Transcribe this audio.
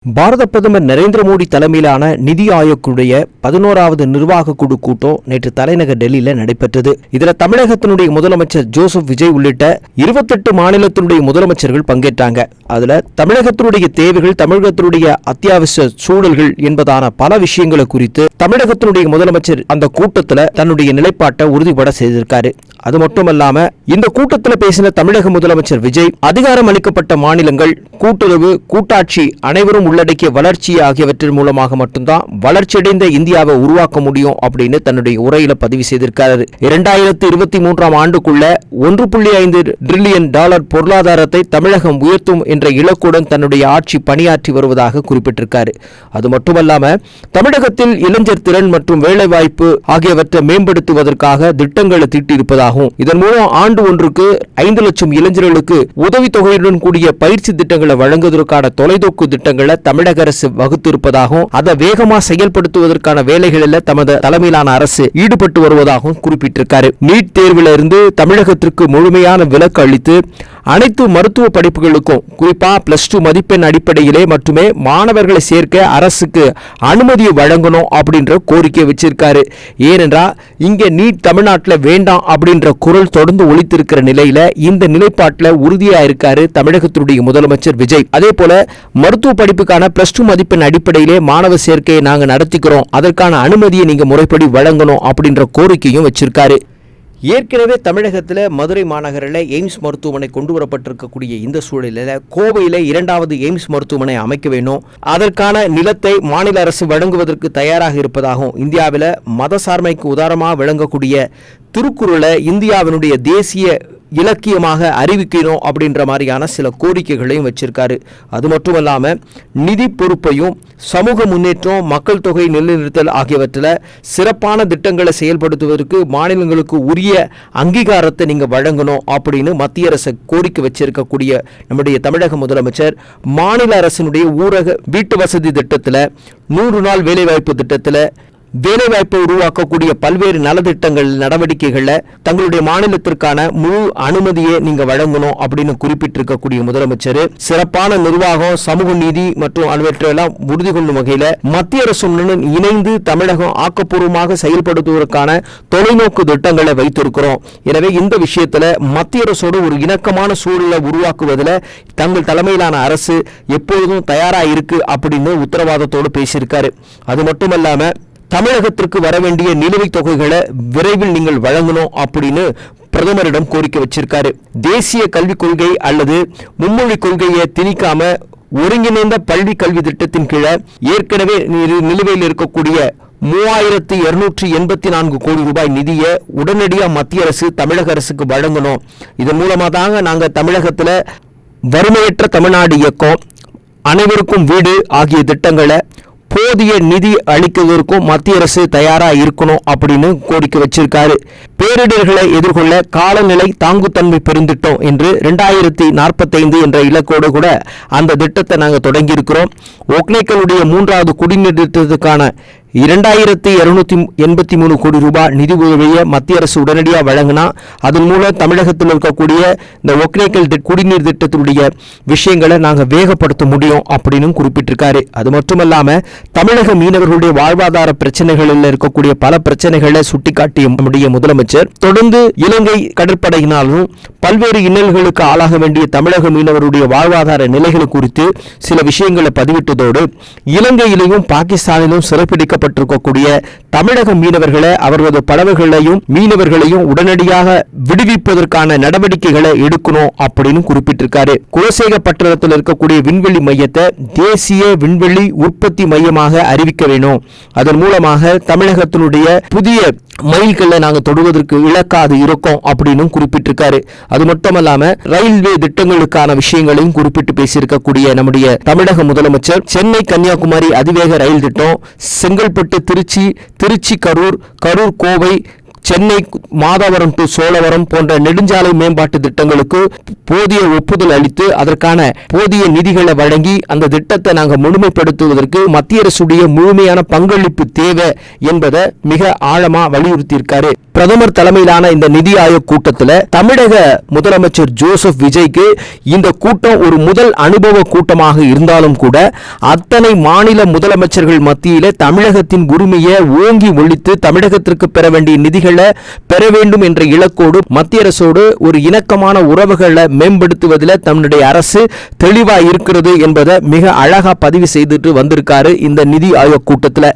பாரத பிரதமர் நரேந்திர மோடி தலைமையிலான நிதி ஆயோக்குடைய 11வது நிர்வாக குழு கூட்டம் நேற்று தலைநகர் டெல்லியில நடைபெற்றது. இதுல தமிழகத்தினுடைய முதலமைச்சர் ஜோசப் விஜய் உள்ளிட்ட 28 மாநிலத்தினுடைய முதலமைச்சர்கள் பங்கேற்றாங்க. அதுல தமிழகத்தினுடைய தேவைகள், தமிழகத்தினுடைய அத்தியாவசிய சூழல்கள் என்பதான பல விஷயங்களை குறித்து தமிழகத்தினுடைய முதலமைச்சர் அந்த கூட்டத்தில் தன்னுடைய நிலைப்பாட்டை உறுதிபட செய்திருக்காரு. அது மட்டுமல்லாம இந்த கூட்டத்தில் பேசின தமிழக முதலமைச்சர் விஜய், அதிகாரம் அளிக்கப்பட்ட மாநிலங்கள், கூட்டுறவு, கூட்டாட்சி, அனைவரும் உள்ளடக்கிய வளர்ச்சி ஆகியவற்றின் மூலமாக மட்டும்தான் வளர்ச்சியடைந்த இந்தியாவை உருவாக்க முடியும் அப்படின்னு தன்னுடைய உரையில பதிவு செய்திருக்காரு. 2023 ஆண்டுக்குள்ள $1.5 டிரில்லியன் பொருளாதாரத்தை தமிழகம் உயர்த்தும் என்ற இலக்குடன் தன்னுடைய ஆட்சி பணியாற்றி வருவதாக குறிப்பிட்டிருக்காரு. அது மட்டுமல்லாம தமிழகத்தில் இளைஞர் திறன் மற்றும் வேலைவாய்ப்பு ஆகியவற்றை மேம்படுத்துவதற்காக திட்டங்களை தீட்டியிருப்பதாகவும், இதன் மூலம் ஆண்டு ஒன்றுக்கு 5 லட்சம் இளைஞர்களுக்கு உதவித்தொகையுடன் கூடிய பயிற்சி திட்டங்களை வழங்குவதற்கான தொலைநோக்கு திட்டங்களை தமிழக அரசு வகுத்திருப்பதாகவும், அதை வேகமாக செயல்படுத்துவதற்கான வேலைகளில் தமது தலைமையிலான அரசு ஈடுபட்டு வருவதாகவும் குறிப்பிட்டிருக்காரு. நீட் தேர்வில் இருந்து தமிழகத்திற்கு முழுமையான விலக்கு அளித்து அனைத்து மருத்துவ படிப்புகளுக்கும் குறிப்பா +2 மதிப்பெண் அடிப்படையிலே மட்டுமே மாணவர்களை சேர்க்க அரசுக்கு அனுமதியை வழங்கணும் அப்படின்ற கோரிக்கை வச்சிருக்காரு. ஏனென்றால் இங்க நீட் தமிழ்நாட்டில் வேண்டாம் அப்படின்ற குரல் தொடர்ந்து ஒலித்திருக்கிற நிலையில இந்த நிலைப்பாட்டில் உறுதியா இருக்காரு தமிழகத்தினுடைய முதலமைச்சர் விஜய். அதே போல மருத்துவ படிப்புக்கான +2 மதிப்பெண் அடிப்படையிலே மாணவர் சேர்க்கையை நாங்க நடத்திக்கிறோம், அதற்கான அனுமதியை நீங்க முறைப்படி வழங்கணும் அப்படின்ற கோரிக்கையும் வச்சிருக்காரு. ஏற்கனவே தமிழகத்தில் மதுரை மாநகரில் எய்ம்ஸ் மருத்துவமனை கொண்டு வரப்பட்டிருக்கக்கூடிய இந்த சூழலில் கோவையில் 2வது எய்ம்ஸ் மருத்துவமனை அமைக்க வேண்டும், அதற்கான நிலத்தை மாநில அரசு வழங்குவதற்கு தயாராக இருப்பதாகவும், இந்தியாவில் மதசார்மைக்கு உதாரணமாக விளங்கக்கூடிய திருக்குறளை இந்தியாவினுடைய தேசிய இலக்கியமாக அறிவிக்கணும் அப்படின்ற மாதிரியான சில கோரிக்கைகளையும் வச்சிருக்காரு. அது மட்டுமல்லாமல் நிதி பொறுப்பையும், சமூக முன்னேற்றம், மக்கள் தொகை நிலைநிறுத்தல் ஆகியவற்றில் சிறப்பான திட்டங்களை செயல்படுத்துவதற்கு மாநிலங்களுக்கு உரிய அங்கீகாரத்தை நீங்க வழங்கணும் அப்படின்னு மத்திய அரசு கோரிக்கை வச்சிருக்கக்கூடிய நம்முடைய தமிழக முதலமைச்சர் மாநில அரசினுடைய ஊரக வீட்டு வசதி திட்டத்தில், 100 நாள் வேலைவாய்ப்பு திட்டத்தில், வேலைவாய்ப்பை உருவாக்கக்கூடிய பல்வேறு நலத்திட்டங்கள் நடவடிக்கைகளில் தங்களுடைய மாநிலத்திற்கான முழு அனுமதியை நீங்க வழங்கணும் அப்படின்னு குறிப்பிட்டிருக்கக்கூடிய முதலமைச்சர், சிறப்பான நிர்வாகம், சமூக நீதி மற்றும் அவற்றையெல்லாம் உறுதி கொள்ளும் வகையில் மத்திய அரசுடன் இணைந்து தமிழகம் ஆக்கப்பூர்வமாக செயல்படுத்துவதற்கான தொலைநோக்கு திட்டங்களை வைத்திருக்கிறோம். எனவே இந்த விஷயத்தில் மத்திய அரசோடு ஒரு இணக்கமான சூழலை உருவாக்குவதில் தங்கள் தலைமையிலான அரசு எப்பொழுதும் தயாராக இருக்கு அப்படின்னு உத்தரவாதத்தோடு பேசியிருக்காரு. அது மட்டுமல்லாம தமிழகத்திற்கு வர வேண்டிய நிலுவைத் தொகைகளை விரைவில் நீங்கள் வழங்கணும் அப்படின்னு பிரதமரிடம் கோரிக்கை வச்சிருக்காரு. தேசிய கல்விக் கொள்கை அல்லது மும்மொழி கொள்கையை திணிக்காம ஒருங்கிணைந்த பள்ளி கல்வி திட்டத்தின் கீழே ஏற்கனவே நிலுவையில் இருக்கக்கூடிய 3284 கோடி ரூபாய் நிதியை உடனடியாக மத்திய அரசு தமிழக அரசுக்கு வழங்கணும். இதன் மூலமாக தாங்க நாங்கள் தமிழகத்தில் வறுமையற்ற தமிழ்நாடு இயக்கம், அனைவருக்கும் வீடு ஆகிய திட்டங்களை போதிய நிதி அளிக்குவதற்கும் மத்திய அரசு தயாராக இருக்கணும் அப்படின்னு கோரிக்கை வச்சிருக்காரு. பேரிடர்களை எதிர்கொள்ள காலநிலை தாங்குத்தன்மை பெருந்திட்டம் என்று 2045 என்ற இலக்கோடு கூட அந்த திட்டத்தை நாங்கள் தொடங்கி இருக்கிறோம். ஒகேனக்கலுடைய 3வது குடிநீர் திட்டத்துக்கான 2283 கோடி ரூபாய் நிதி உதவியை மத்திய அரசு உடனடியாக வழங்கினா அதன் மூலம் தமிழகத்தில் இருக்கக்கூடிய இந்த ஒகேனக்கல் குடிநீர் திட்டத்தினுடைய விஷயங்களை நாங்கள் வேகப்படுத்த முடியும் அப்படின்னு குறிப்பிட்டிருக்காரு. அது மட்டுமல்லாம தமிழக மீனவர்களுடைய வாழ்வாதார பிரச்சனைகளில் இருக்கக்கூடிய பல பிரச்சனைகளை சுட்டிக்காட்டிய நம்முடைய முதலமைச்சர் தொடர்ந்து இலங்கை கடற்படையினாலும் பல்வேறு இன்னல்களுக்கு ஆளாக வேண்டிய தமிழக மீனவருடைய வாழ்வாதார நிலைகள் குறித்து சில விஷயங்களை பதிவிட்டதோடு, இலங்கையிலும் பாகிஸ்தானிலும் சிறைப்பிடிக்கப்பட்டிருக்கக்கூடிய தமிழக மீனவர்களை, அவர்களது படகுகளையும் மீனவர்களையும் உடனடியாக விடுவிப்பதற்கான நடவடிக்கைகளை எடுக்கணும் அப்படின்னு குறிப்பிட்டிருக்காரு. குலசேகரப்பட்டினத்தில் இருக்கக்கூடிய விண்வெளி மையத்தை தேசிய விண்வெளி உற்பத்தி மையமாக அறிவிக்க வேண்டும். அதன் மூலமாக தமிழகத்தினுடைய புதிய மைல்களை நாங்கள் தொடுவதற்கு இலக்காது இருக்கோம் அப்படின்னு குறிப்பிட்டிருக்காரு. அது மட்டுமல்லாம ரயில்வே திட்டங்களுக்கான விஷயங்களையும் குறிப்பிட்டு பேசியிருக்கக்கூடிய நம்முடைய தமிழக முதலமைச்சர் சென்னை கன்னியாகுமரி அதிவேக ரயில் திட்டம், செங்கல்பட்டு திருச்சி, திருச்சி கரூர், கரூர் கோவை, சென்னை மாதவரம் டு சோழவரம் போன்ற நெடுஞ்சாலை மேம்பாட்டு திட்டங்களுக்கு போதிய ஒப்புதல் அளித்து அதற்கான போதிய நிதிகளை வழங்கி அந்த திட்டத்தை நாங்கள் முழுமைப்படுத்துவதற்கு மத்திய அரசுடைய முழுமையான பங்களிப்பு தேவை என்பதை மிக ஆழமா வலியுறுத்தியிருக்காரு. பிரதமர் தலைமையிலான இந்த நிதி ஆயோக் கூட்டத்தில் தமிழக முதலமைச்சர் ஜோசப் விஜய்க்கு இந்த கூட்டம் ஒரு முதல் அனுபவ கூட்டமாக இருந்தாலும் கூட அத்தனை மாநில முதலமைச்சர்கள் மத்தியிலே தமிழகத்தின் உரிமையை ஓங்கி ஒழித்து தமிழகத்திற்கு பெற வேண்டிய நிதிகளை பெற வேண்டும் என்ற இலக்கோடு மத்திய அரசோடு ஒரு இணக்கமான உறவுகளை மேம்படுத்துவதில் தன்னுடைய அரசு தெளிவாக இருக்கிறது என்பதை மிக அழகா பதிவு செய்துட்டு வந்திருக்காரு இந்த நிதி ஆயோக் கூட்டத்தில்.